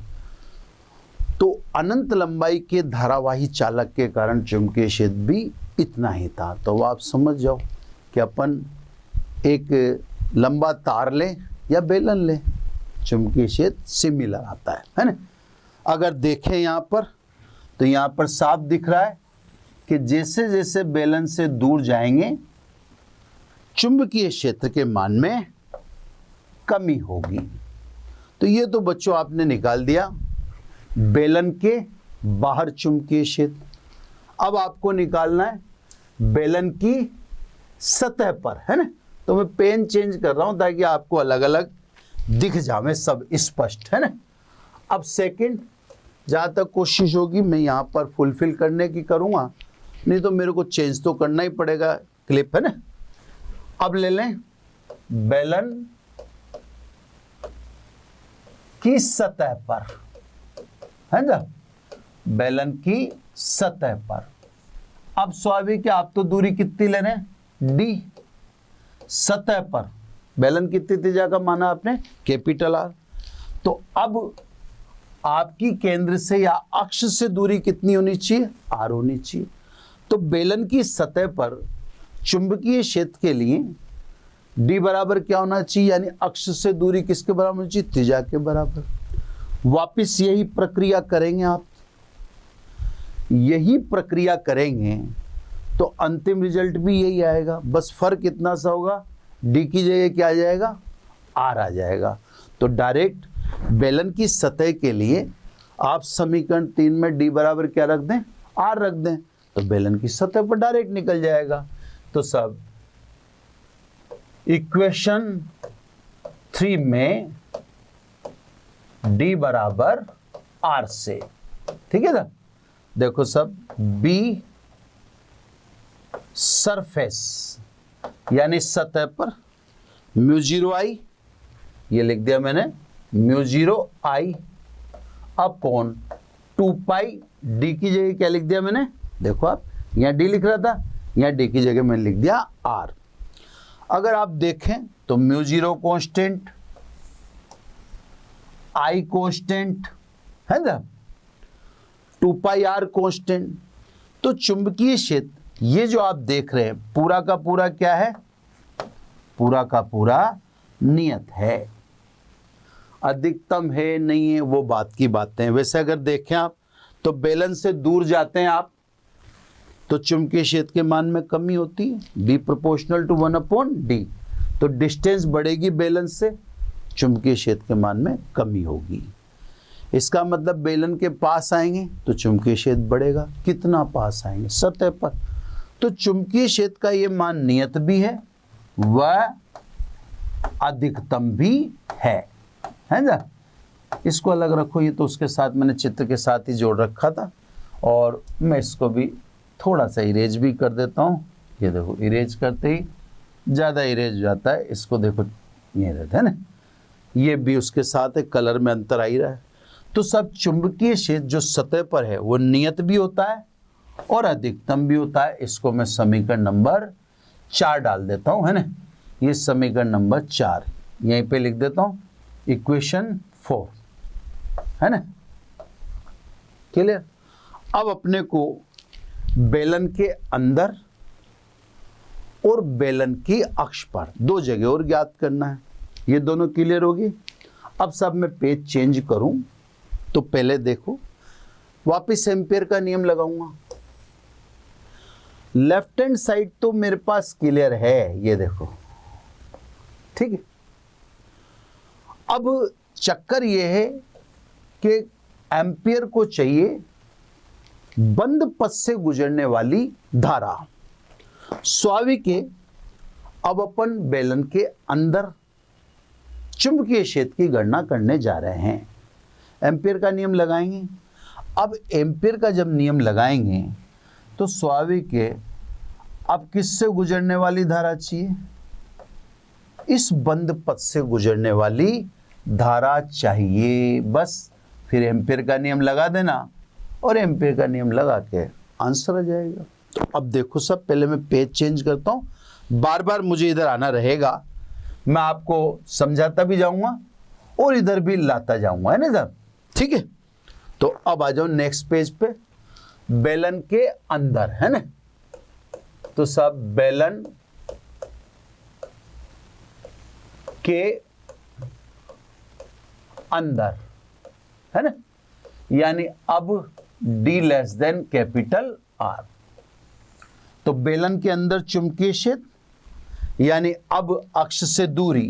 तो अनंत लंबाई के धारावाही चालक के कारण चुंबकीय क्षेत्र भी इतना ही था। तो आप समझ जाओ कि अपन एक लंबा तार लें या बेलन लें, चुंबकीय क्षेत्र सिमिलर आता है ना। अगर देखें यहाँ पर तो यहाँ पर साफ दिख रहा है कि जैसे जैसे बेलन से दूर जाएंगे चुंबकीय क्षेत्र के मान में कमी होगी। तो ये तो बच्चों आपने निकाल दिया बेलन के बाहर चुंबकीय क्षेत्र। अब आपको निकालना है बेलन की सतह पर, है ना। तो मैं पेन चेंज कर रहा हूं ताकि आपको अलग अलग दिख जावे सब स्पष्ट, है ना। अब सेकंड जहां तक कोशिश होगी मैं यहां पर फुलफिल करने की करूंगा, नहीं तो मेरे को चेंज तो करना ही पड़ेगा क्लिप, है ना। अब ले लें बेलन की सतह पर, है ना, बेलन की सतह पर। अब स्वाभाविक है आप तो दूरी कितनी ले रहे हैं, डी। सतह पर बेलन कितनी त्रिज्या का माना आपने, कैपिटल आर। तो अब आपकी केंद्र से या अक्ष से दूरी कितनी होनी चाहिए, आर होनी चाहिए। तो बेलन की सतह पर चुंबकीय क्षेत्र के लिए डी बराबर क्या होना चाहिए, यानी अक्ष से दूरी किसके बराबर होनी चाहिए, त्रिज्या के बराबर। वापिस यही प्रक्रिया करेंगे आप, यही प्रक्रिया करेंगे तो अंतिम रिजल्ट भी यही आएगा। बस फर्क इतना सा होगा, डी की जगह क्या आ जाएगा, आर आ जाएगा। तो डायरेक्ट बेलन की सतह के लिए आप समीकरण 3 में डी बराबर क्या रख दें, आर रख दें, तो बेलन की सतह पर डायरेक्ट निकल जाएगा। तो सब इक्वेशन 3 में डी बराबर आर से, ठीक है ना। देखो सब बी सरफेस यानी सतह पर म्यू 0 आई, ये लिख दिया मैंने mu 0 I upon 2 pi D की जगह क्या लिख दिया मैंने, देखो आप यहाँ डी लिख रहा था, यहाँ डी की जगह मैंने लिख दिया आर। अगर आप देखें तो म्यू 0 कांस्टेंट, आई कांस्टेंट है ना, 2 पाई आर कांस्टेंट। तो चुंबकीय क्षेत्र ये जो आप देख रहे हैं पूरा का पूरा क्या है, पूरा का पूरा नियत है। अधिकतम है नहीं है वो बात की बातें हैं। वैसे अगर देखें आप तो बेलन से दूर जाते हैं आप तो चुंबकीय क्षेत्र के मान में कमी होती है, बी प्रोपोर्शनल टू 1/d। तो डिस्टेंस बढ़ेगी बेलन से, चुंबकीय क्षेत्र के मान में कमी होगी। इसका मतलब बेलन के पास आएंगे तो चुंबकीय क्षेत्र बढ़ेगा। कितना पास आएंगे, सतह पर। तो चुंबकीय क्षेत्र का ये मान नियत भी है वह अधिकतम भी है ना। इसको अलग रखो, ये तो उसके साथ मैंने चित्र के साथ ही जोड़ रखा था। और मैं इसको भी थोड़ा सा इरेज भी कर देता हूँ। ये देखो इरेज करते ही ज़्यादा इरेज हो जाता है, इसको देखो ये रहता है ना, ये भी उसके साथ एक कलर में अंतर आ ही रहा है। तो सब चुंबकीय क्षेत्र जो सतह पर है वो नियत भी होता है और अधिकतम भी होता है। इसको मैं समीकरण नंबर 4 डाल देता हूँ, है ना। ये समीकरण नंबर 4 यहीं पे लिख देता हूँ, इक्वेशन 4, है ना। क्लियर। अब अपने को बेलन के अंदर और बेलन की अक्ष पर दो जगह और ज्ञात करना है। ये दोनों क्लियर होगी। अब सब मैं पेज चेंज करूं तो पहले देखो वापस एम्पियर का नियम लगाऊंगा। लेफ्ट हैंड साइड तो मेरे पास क्लियर है, ये देखो, ठीक है। अब चक्कर ये है कि एम्पियर को चाहिए बंद पथ से गुजरने वाली धारा। स्वाभाविक है, अब अपन बेलन के अंदर चुंबकीय क्षेत्र की गणना करने जा रहे हैं। एम्पियर का नियम लगाएंगे। अब एम्पियर का जब नियम लगाएंगे तो स्वाभाविक है, अब किससे गुजरने वाली धारा चाहिए, इस बंद पथ से गुजरने वाली धारा चाहिए। बस फिर एम्पियर का नियम लगा देना और एम्पियर का नियम लगा के आंसर आ जाएगा। तो अब देखो सब, पहले मैं पेज चेंज करता हूँ, बार बार मुझे इधर आना रहेगा, मैं आपको समझाता भी जाऊंगा और इधर भी लाता जाऊंगा, है ना साहब, ठीक है। तो अब आ जाओ नेक्स्ट पेज पे, बेलन के अंदर, है ना। तो सब बेलन के अंदर, है ना, यानी अब D less than capital R। तो बेलन के अंदर चुंबकीय क्षेत्र यानी अब अक्ष से दूरी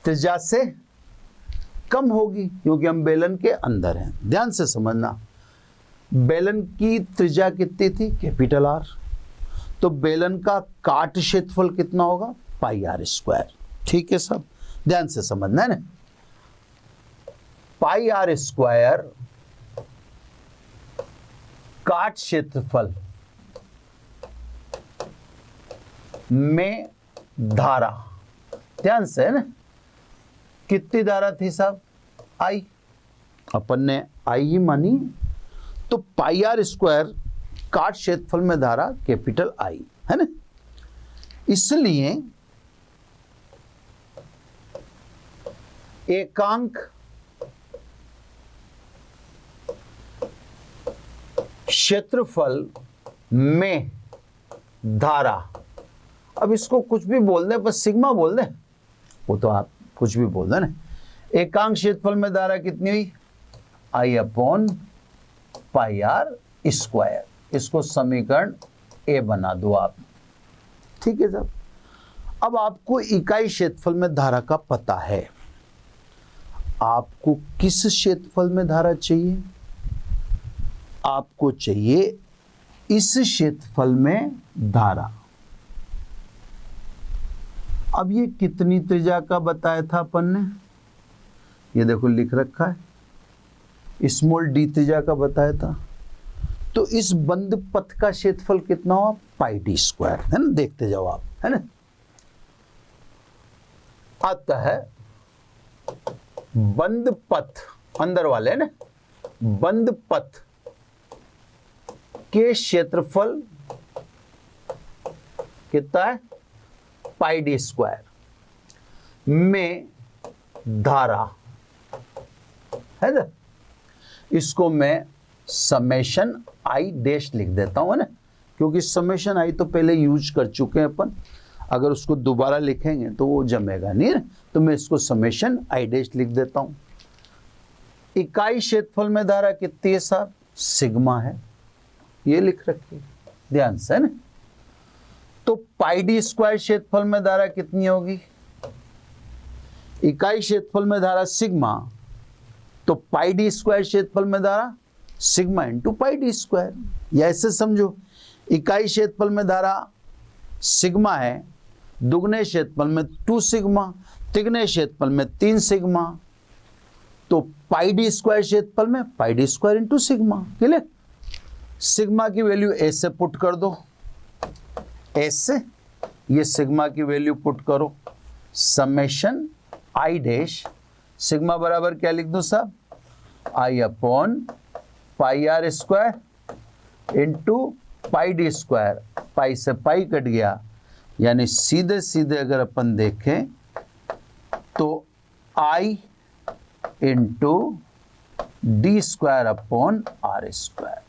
त्रिज्या से कम होगी क्योंकि हम बेलन के अंदर हैं। ध्यान से समझना, बेलन की त्रिज्या कितनी थी, कैपिटल R। तो बेलन का काट क्षेत्रफल कितना होगा, पाई आर स्क्वायर। ठीक है सब, ध्यान से समझना है ना। पाई आर स्क्वायर काट क्षेत्रफल में धारा, ध्यान से, है ना। कितनी धारा थी साहब, आई, अपन ने आई ही मानी। तो पाई आर स्क्वायर काट क्षेत्रफल में धारा कैपिटल आई, है ना। इसलिए एकांक क्षेत्रफल में धारा, अब इसको कुछ भी बोल दें, बस सिग्मा बोल दें, वो तो आप कुछ भी बोल दें ना। एकांक क्षेत्रफल में धारा कितनी हुई, आई अपॉन पाई आर स्क्वायर। इसको समीकरण ए बना दो आप, ठीक है साहब। अब आपको इकाई क्षेत्रफल में धारा का पता है, आपको किस क्षेत्रफल में धारा चाहिए, आपको चाहिए इस क्षेत्रफल में धारा। अब ये कितनी त्रिज्या का बताया था अपन ने, ये देखो लिख रखा है, स्मॉल डी त्रिज्या का बताया था। तो इस बंद पथ का क्षेत्रफल कितना हुआ, पाई डी स्क्वायर, है ना। देखते जाओ आप, है ना। आता है बंद पथ, अंदर वाले है ना, बंद पथ के क्षेत्रफल कितना है, पाई डी स्क्वायर में धारा है ना, इसको मैं समेशन आई डैश लिख देता हूं, है ना, क्योंकि समेशन आई तो पहले यूज कर चुके हैं अपन, अगर उसको दोबारा लिखेंगे तो वो जमेगा नहीं, तो मैं इसको समेशन आई डैश लिख देता हूं। इकाई क्षेत्रफल में धारा कितनी है साहब, सिग्मा है, ये लिख रखिए ध्यान से, है ना। तो पाई डी स्क्वायर क्षेत्रफल में धारा कितनी होगी, इकाई क्षेत्रफल में धारा सिग्मा, तो पाई डी स्क्वायर क्षेत्रफल में धारा sigma into pi D square, या ऐसे समझो, इकाई क्षेत्रफल में धारा सिग्मा है, दुगने क्षेत्रफल में 2 सिग्मा, तिगने क्षेत्रफल में 3 सिग्मा, तो पाई डी स्क्वायर क्षेत्रफल में pi D square into sigma, clear. Sigma की वैल्यू ऐसे पुट कर दो, ऐसे, ये सिग्मा की वैल्यू पुट करो, समेशन आई डैश, सिग्मा बराबर क्या लिख दो साहब, I upon pi R square into pi D square, pi से पाई कट गया, यानी सीधे सीधे अगर अपन देखें तो I into D square upon R square,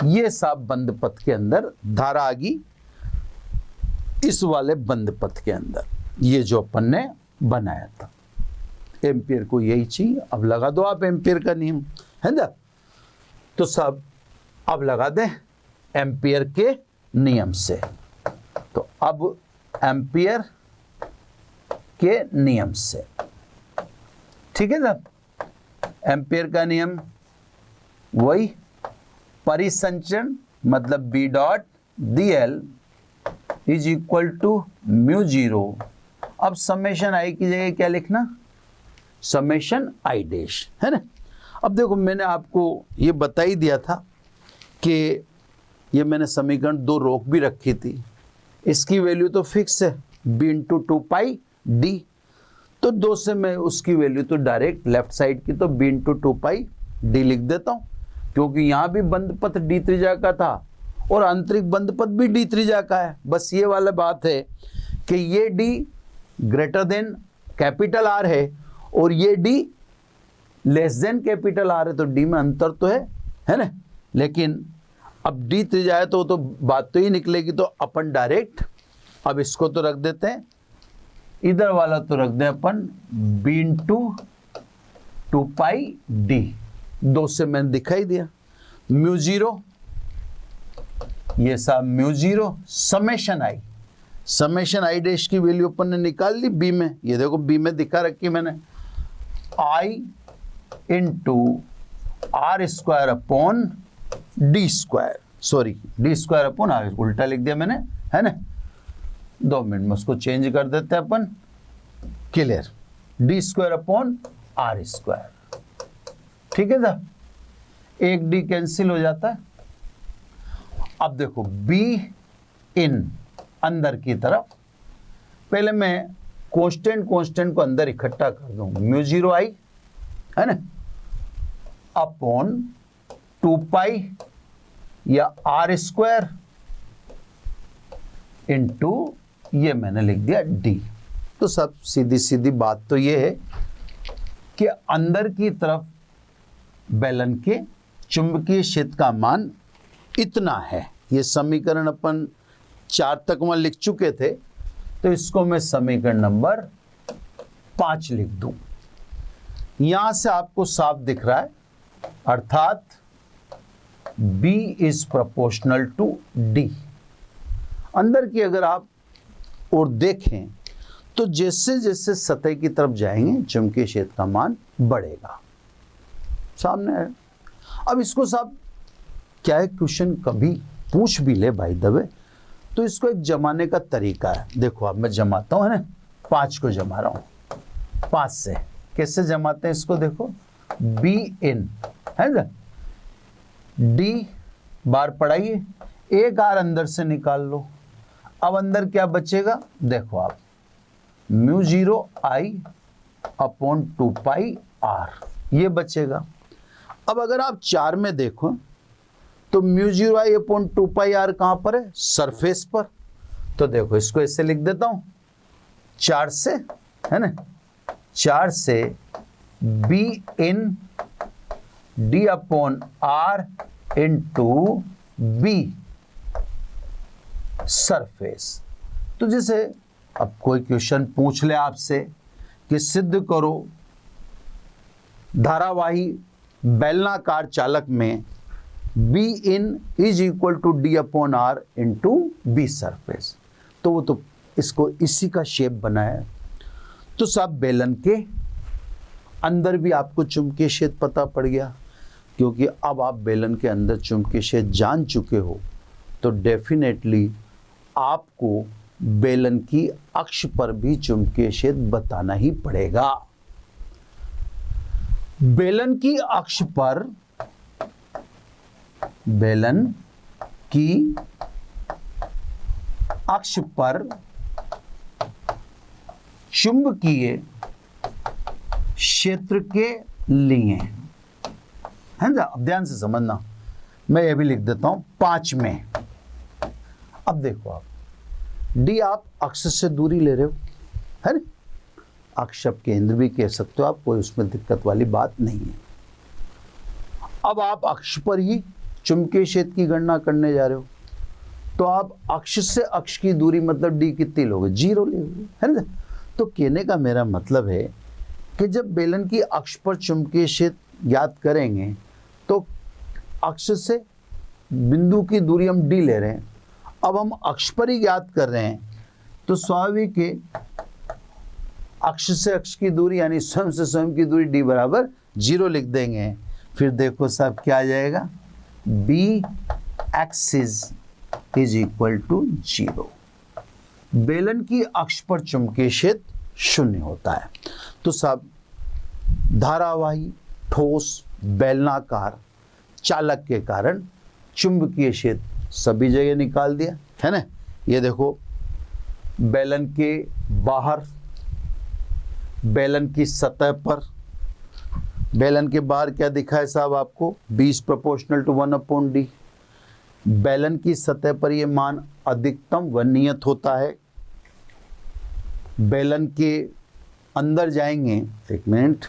ये साहब बंद पथ के अंदर धारा आ गई, इस वाले बंद पथ के अंदर, ये जो अपन ने बनाया था। एम्पियर को यही चाहिए, अब लगा दो आप एम्पियर का नियम, है ना। तो सब अब लगा दें एम्पियर के नियम से, तो अब एम्पियर के नियम से, ठीक है ना। एम्पियर का नियम वही, परिसंचरण मतलब B dot D L is equal to mu zero, अब समेशन आई की जगह क्या लिखना, समेशन आई डैश, है ना। अब देखो मैंने आपको ये बता ही दिया था कि ये मैंने समीकरण 2 रोक भी रखी थी, इसकी वैल्यू तो फिक्स है b इंटू 2 पाई डी, तो 2 से मैं उसकी वैल्यू तो डायरेक्ट लेफ्ट साइड की तो b इंटू 2 पाई डी लिख देता हूँ, क्योंकि यहाँ भी बंद पथ डी त्रिज्या का था और आंतरिक बंद पथ भी डी त्रिज्या का है। बस ये वाला बात है कि ये d greater than capital R है और ये d less than capital R है, तो d में अंतर तो है ना, लेकिन अब d त्रिज्या है तो बात तो ही निकलेगी, तो अपन डायरेक्ट अब इसको तो रख देते हैं, इधर वाला तो रख दें अपन b इंटू 2 पाई डी, 2 से मैंने दिखाई दिया, म्यू जीरो, ये साहब mu zero, summation I dash की वैल्यू अपन ने निकाल ली b में, ये देखो b में दिखा रखी मैंने, i into R square upon D square, sorry D square upon R, उल्टा लिख दिया मैंने, है ना। 2 मिनट में उसको चेंज कर देते हैं अपन, clear, D square upon R square, ठीक है ना, एक डी कैंसिल हो जाता है। अब देखो बी इन अंदर की तरफ, पहले मैं कांस्टेंट को अंदर इकट्ठा कर दूं, म्यू जीरो आई, है ना, अपॉन 2 पाई या आर स्क्वायर इंटू ये मैंने लिख दिया डी। तो सब सीधी सीधी बात तो ये है कि अंदर की तरफ बेलन के चुंबकीय क्षेत्र का मान इतना है। ये समीकरण अपन 4 तक वहां लिख चुके थे, तो इसको मैं समीकरण नंबर 5 लिख दूं। यहां से आपको साफ दिख रहा है, अर्थात B is proportional to D। अंदर की अगर आप और देखें तो जैसे जैसे सतह की तरफ जाएंगे चुंबकीय क्षेत्र का मान बढ़ेगा, सामने है। अब इसको साहब क्या है, क्वेश्चन कभी पूछ भी ले भाई दबे, तो इसको एक जमाने का तरीका है। देखो अब मैं जमाता हूँ, है ना, 5 को जमा रहा हूँ 5 से। कैसे जमाते हैं इसको, देखो बी इन, है ना, डी बार पढ़ाइए, एक आर अंदर से निकाल लो। अब अंदर क्या बचेगा, देखो आप mu zero I upon 2 pi R, ये बचेगा। अब अगर आप 4 में देखो तो mu 0 I upon 2 pi R कहां पर है? सरफेस पर। तो देखो इसको ऐसे लिख देता हूं, 4 से, है ना, 4 से B in D upon R into B surface. तो जैसे अब कोई क्वेश्चन पूछ ले आपसे कि सिद्ध करो धारावाही बेलनाकार चालक में B in is equal to D upon R into B surface, तो वो तो इसको इसी का शेप बनाया। तो सब बेलन के अंदर भी आपको चुंबकीय क्षेत्र पता पड़ गया, क्योंकि अब आप बेलन के अंदर चुंबकीय क्षेत्र जान चुके हो, तो डेफिनेटली आपको बेलन की अक्ष पर भी चुंबकीय क्षेत्र बताना ही पड़ेगा। बेलन की अक्ष पर, बेलन की अक्ष पर चुंबकीय क्षेत्र के लिए, है ना, अब ध्यान से समझना, मैं ये भी लिख देता हूं 5 में। अब देखो आप डी आप अक्ष से दूरी ले रहे हो, है ना, अक्ष अब केंद्र भी कह सकते हो आप, कोई उसमें दिक्कत वाली बात नहीं है। अब आप अक्ष पर ही चुंबकीय क्षेत्र की गणना करने जा रहे हो, तो आप अक्ष से अक्ष की दूरी मतलब डी कितनी लोगे? 0 लोगे, है ना। तो कहने का मेरा मतलब है कि जब बेलन की अक्ष पर चुंबकीय क्षेत्र ज्ञात करेंगे तो अक्ष से बिंदु की दूरी हम डी ले रहे हैं, अब हम अक्ष पर ही ज्ञात कर रहे हैं, तो स्वाभाविक है अक्ष से अक्ष की दूरी यानी स्वयं से स्वयं की दूरी डी बराबर 0 लिख देंगे। फिर देखो साहब क्या आ जाएगा, B axis is equal to 0। बेलन की अक्ष पर चुंबकीय क्षेत्र 0 होता है। तो साहब धारावाही ठोस बेलनाकार चालक के कारण चुंबकीय क्षेत्र सभी जगह निकाल दिया, है ना। ये देखो बेलन के बाहर, बेलन की सतह पर, बेलन के बाहर क्या दिखा है साहब आपको? 20 प्रोपोर्शनल टू 1 अपॉन डी। बेलन की सतह पर ये मान अधिकतम व नियत होता है। बेलन के अंदर जाएंगे, एक मिनट,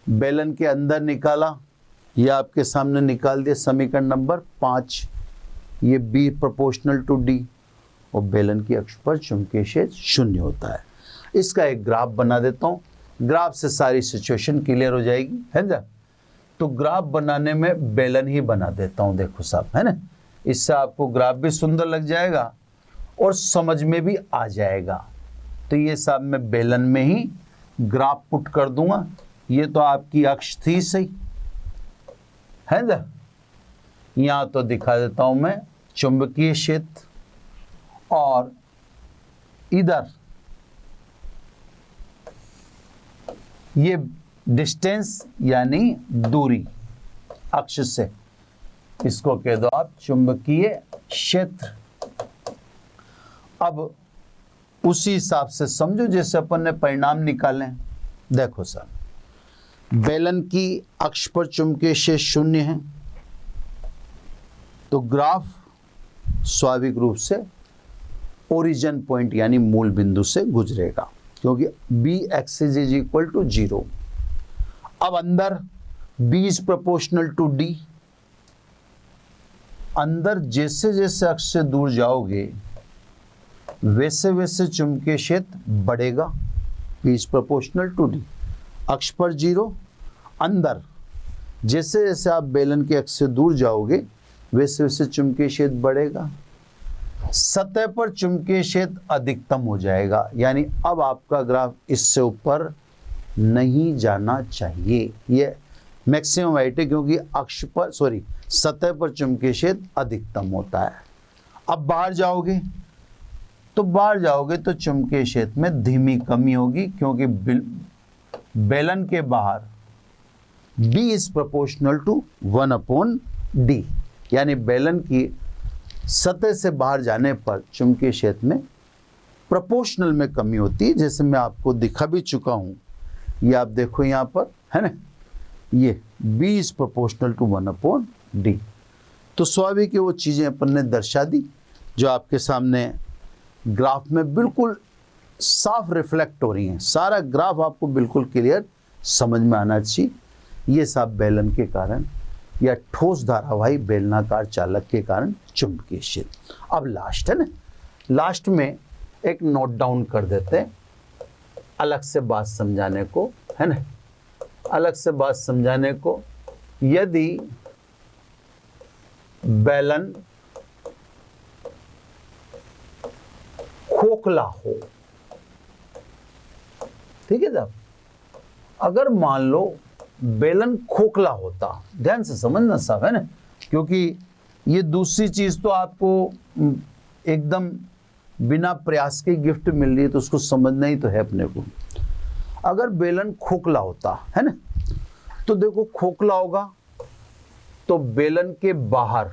बेलन के अंदर निकाला, ये आपके सामने निकाल दिया समीकरण नंबर 5, ये बी प्रोपोर्शनल टू डी, और बेलन की अक्ष पर चुंबकीय क्षेत्र 0 होता है। इसका एक ग्राफ बना देता हूँ, ग्राफ से सारी सिचुएशन क्लियर हो जाएगी, है ना। तो ग्राफ बनाने में बेलन ही बना देता हूँ, देखो साहब, है ना, इससे आपको ग्राफ भी सुंदर लग जाएगा और समझ में भी आ जाएगा। तो ये साहब मैं बेलन में ही ग्राफ पुट कर दूंगा। ये तो आपकी अक्ष थी सही, है ना। यहां तो दिखा देता हूं मैं चुंबकीय क्षेत्र, और इधर ये डिस्टेंस यानी दूरी अक्ष से, इसको कह दो आप चुंबकीय क्षेत्र। अब उसी हिसाब से समझो जैसे अपन ने परिणाम निकाले। देखो सर, बेलन की अक्ष पर चुंबकीय क्षेत्र 0 है, तो ग्राफ स्वाभाविक रूप से ओरिजिन पॉइंट यानी मूल बिंदु से गुजरेगा, क्योंकि B axis is equal to 0। अब अंदर B is proportional to D, अंदर जैसे जैसे अक्ष से दूर जाओगे वैसे वैसे चुंबकीय क्षेत्र बढ़ेगा, B is proportional to D. अक्ष पर 0, अंदर जैसे जैसे आप बेलन के अक्ष से दूर जाओगे वैसे वैसे चुंबकीय क्षेत्र बढ़ेगा। सतह पर चुंबकीय क्षेत्र अधिकतम हो जाएगा, यानी अब आपका ग्राफ इससे ऊपर नहीं जाना चाहिए, ये मैक्सिमम हाइट है, क्योंकि अक्ष पर सतह पर चुंबकीय क्षेत्र अधिकतम होता है। अब बाहर जाओगे तो चुंबकीय क्षेत्र में धीमी कमी होगी, क्योंकि बेलन के बाहर B is proportional to 1 upon D, यानी बेलन की सतह से बाहर जाने पर चुंबकीय क्षेत्र में प्रोपोर्शनल में कमी होती है, जैसे मैं आपको दिखा भी चुका हूं ये आप देखो यहाँ पर है ना, ये b is proportional to 1/d। तो स्वाभाविक है वो चीज़ें अपन ने दर्शा दी जो आपके सामने ग्राफ में बिल्कुल साफ रिफ्लेक्ट हो रही हैं। सारा ग्राफ आपको बिल्कुल क्लियर समझ में आना चाहिए। ये सब बेलन के कारण या ठोस धारावाही बेलनाकार चालक के कारण चुंबकीय क्षेत्र। अब लास्ट है ना, लास्ट में एक नोट डाउन कर देते हैं अलग से बात समझाने को, है ना, अलग से बात समझाने को। यदि बेलन खोखला हो, ठीक है साहब, अगर मान लो बेलन खोखला होता, ध्यान से समझना साहब, है ना, क्योंकि ये दूसरी चीज तो आपको एकदम बिना प्रयास के गिफ्ट मिल रही है तो उसको समझना ही तो है अपने को। अगर बेलन खोखला होता है ना, तो देखो खोखला होगा तो बेलन के बाहर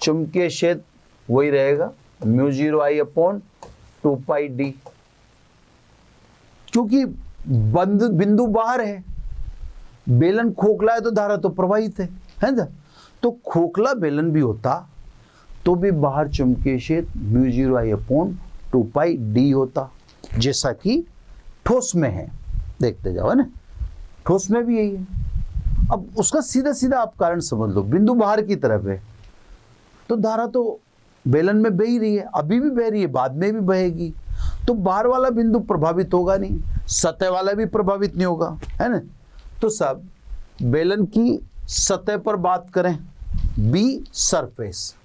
चुंबकीय क्षेत्र वही रहेगा μ0I/2πd, क्योंकि बिंदु बाहर है, बेलन खोखला है तो धारा तो प्रवाहित है ना। तो खोखला बेलन भी होता तो भी बाहर चुंबकीय क्षेत्र μ0I/2πd होता, जैसा कि ठोस में है। देखते जाओ, है ना, ठोस में भी यही है। अब उसका सीधा सीधा आप कारण समझ लो, बिंदु बाहर की तरफ है तो धारा तो बेलन में बह ही रही है, अभी भी बह रही है, बाद में भी बहेगी, तो बाहर वाला बिंदु प्रभावित होगा नहीं, सतह वाला भी प्रभावित नहीं होगा, है ना। तो सब बेलन की सतह पर बात करें, B surface,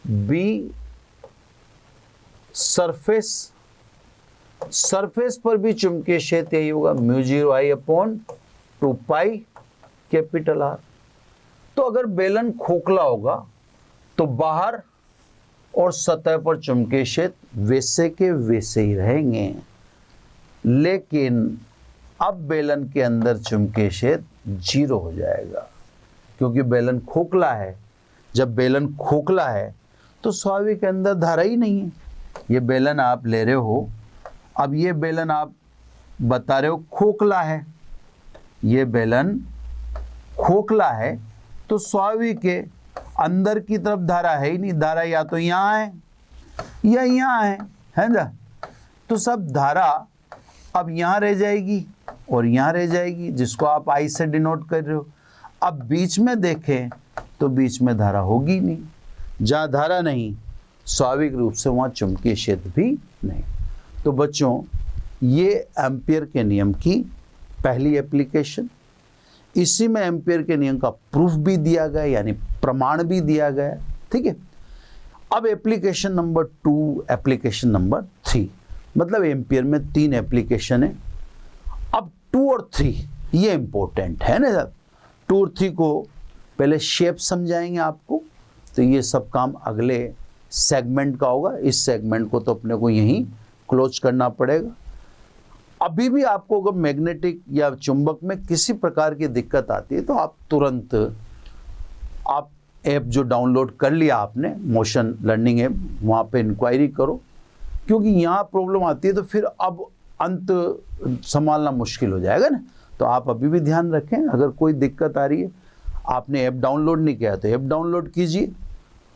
B surface, surface पर भी चुंबकीय क्षेत्र यही होगा μ0I/2πR। तो अगर बेलन खोखला होगा तो बाहर और सतह पर चुंबकीय क्षेत्र वैसे के वैसे ही रहेंगे, लेकिन अब बेलन के अंदर चुंबकीय क्षेत्र 0 हो जाएगा, क्योंकि बेलन खोखला है। जब बेलन खोखला है तो स्वाभाविक अंदर धारा ही नहीं है। ये बेलन आप ले रहे हो, अब ये बेलन आप बता रहे हो खोखला है, ये बेलन खोखला है तो स्वाभाविक है अंदर की तरफ धारा है ही नहीं, धारा या तो यहाँ है या यहाँ है ना। तो सब धारा अब यहाँ रह जाएगी और यहाँ रह जाएगी, जिसको आप आई से डिनोट कर रहे हो। अब बीच में देखें तो बीच में धारा होगी नहीं, जहाँ धारा नहीं स्वाभाविक रूप से वहाँ चुंबकीय क्षेत्र भी नहीं। तो बच्चों, ये एम्पियर के नियम की पहली एप्लीकेशन, इसी में एम्पियर के नियम का प्रूफ भी दिया गया, यानी प्रमाण भी दिया गया, ठीक है। अब एप्लीकेशन नंबर 2, एप्लीकेशन नंबर 3, मतलब एम्पियर में 3 एप्लीकेशन है। अब 2 और 3 ये इंपॉर्टेंट है ना सर। 2 और 3 को पहले शेप समझाएंगे आपको, तो ये सब काम अगले सेगमेंट का होगा। इस सेगमेंट को तो अपने को यहीं क्लोज करना पड़ेगा। अभी भी आपको अगर मैग्नेटिक या चुंबक में किसी प्रकार की दिक्कत आती है तो आप तुरंत आप ऐप जो डाउनलोड कर लिया आपने, मोशन लर्निंग ऐप, वहाँ पे इंक्वायरी करो, क्योंकि यहाँ प्रॉब्लम आती है तो फिर अब अंत संभालना मुश्किल हो जाएगा ना। तो आप अभी भी ध्यान रखें, अगर कोई दिक्कत आ रही है, आपने ऐप डाउनलोड नहीं किया तो ऐप डाउनलोड कीजिए,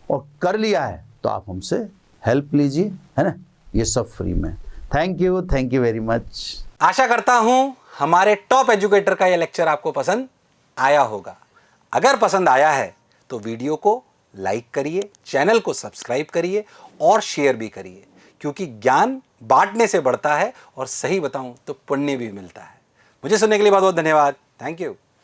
और कर लिया है तो आप हमसे हेल्प लीजिए, है ना, ये सब फ्री में। Thank you very much. आशा करता हूं हमारे टॉप एजुकेटर का यह लेक्चर आपको पसंद आया होगा। अगर पसंद आया है तो वीडियो को लाइक करिए, चैनल को सब्सक्राइब करिए और शेयर भी करिए, क्योंकि ज्ञान बांटने से बढ़ता है और सही बताऊं तो पुण्य भी मिलता है। मुझे सुनने के लिए बहुत बहुत धन्यवाद। Thank you.